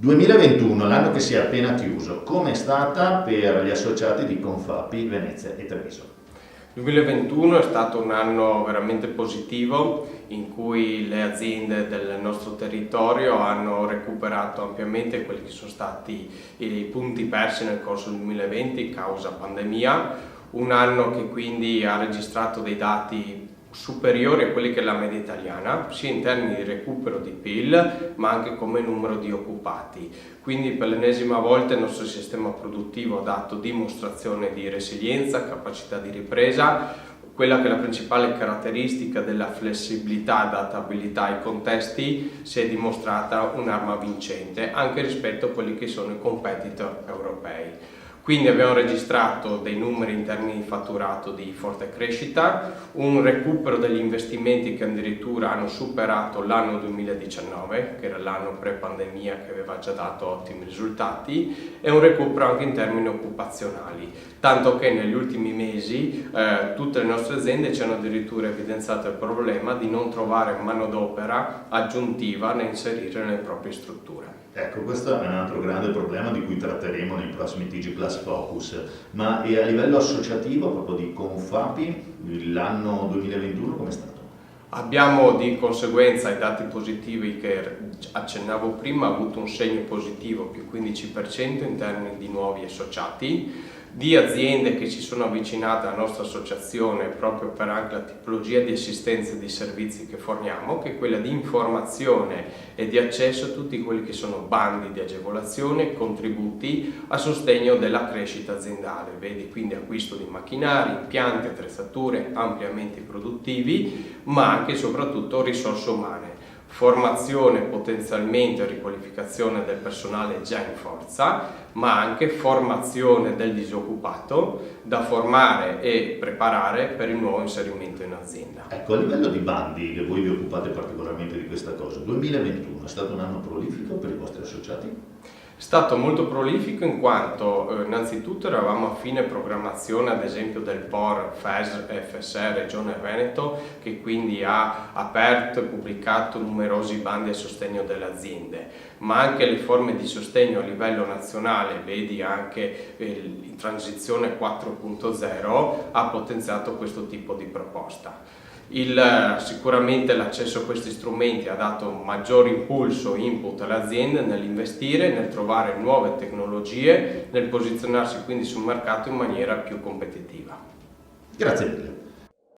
2021, l'anno che si è appena chiuso, com'è stata per gli associati di Confapi, Venezia e Treviso? 2021 è stato un anno veramente positivo in cui le aziende del nostro territorio hanno recuperato ampiamente quelli che sono stati i punti persi nel corso del 2020 causa pandemia, un anno che quindi ha registrato dei dati superiori a quelli che è la media italiana, sia in termini di recupero di PIL ma anche come numero di occupati. Quindi per l'ennesima volta il nostro sistema produttivo ha dato dimostrazione di resilienza, capacità di ripresa, quella che è la principale caratteristica della flessibilità e adattabilità ai contesti si è dimostrata un'arma vincente anche rispetto a quelli che sono i competitor europei. Quindi abbiamo registrato dei numeri in termini di fatturato di forte crescita, un recupero degli investimenti che addirittura hanno superato l'anno 2019, che era l'anno pre-pandemia che aveva già dato ottimi risultati, e un recupero anche in termini occupazionali, tanto che negli ultimi mesi tutte le nostre aziende ci hanno addirittura evidenziato il problema di non trovare manodopera aggiuntiva da inserire nelle proprie strutture. Ecco, questo è un altro grande problema di cui tratteremo nei prossimi TG Plus Focus, ma a livello associativo, proprio di Confapi, l'anno 2021 come è stato? Abbiamo di conseguenza i dati positivi che accennavo prima, avuto un segno positivo più 15% in termini di nuovi associati, di aziende che si sono avvicinate alla nostra associazione proprio per anche la tipologia di assistenza e di servizi che forniamo, che è quella di informazione e di accesso a tutti quelli che sono bandi di agevolazione, contributi a sostegno della crescita aziendale, vedi quindi acquisto di macchinari, impianti, attrezzature, ampliamenti produttivi, ma anche e soprattutto risorse umane. Formazione potenzialmente o riqualificazione del personale già in forza, ma anche formazione del disoccupato da formare e preparare per il nuovo inserimento in azienda. Ecco, a livello di bandi, che voi vi occupate particolarmente di questa cosa, 2021 è stato un anno prolifico per i vostri associati? È stato molto prolifico in quanto innanzitutto eravamo a fine programmazione ad esempio del POR FES FSE Regione Veneto, che quindi ha aperto e pubblicato numerosi bandi a sostegno delle aziende, ma anche le forme di sostegno a livello nazionale, vedi anche in transizione 4.0 ha potenziato questo tipo di proposta. Sicuramente l'accesso a questi strumenti ha dato un maggior impulso e input alle aziende nell'investire, nel trovare nuove tecnologie, nel posizionarsi quindi sul mercato in maniera più competitiva. Grazie mille.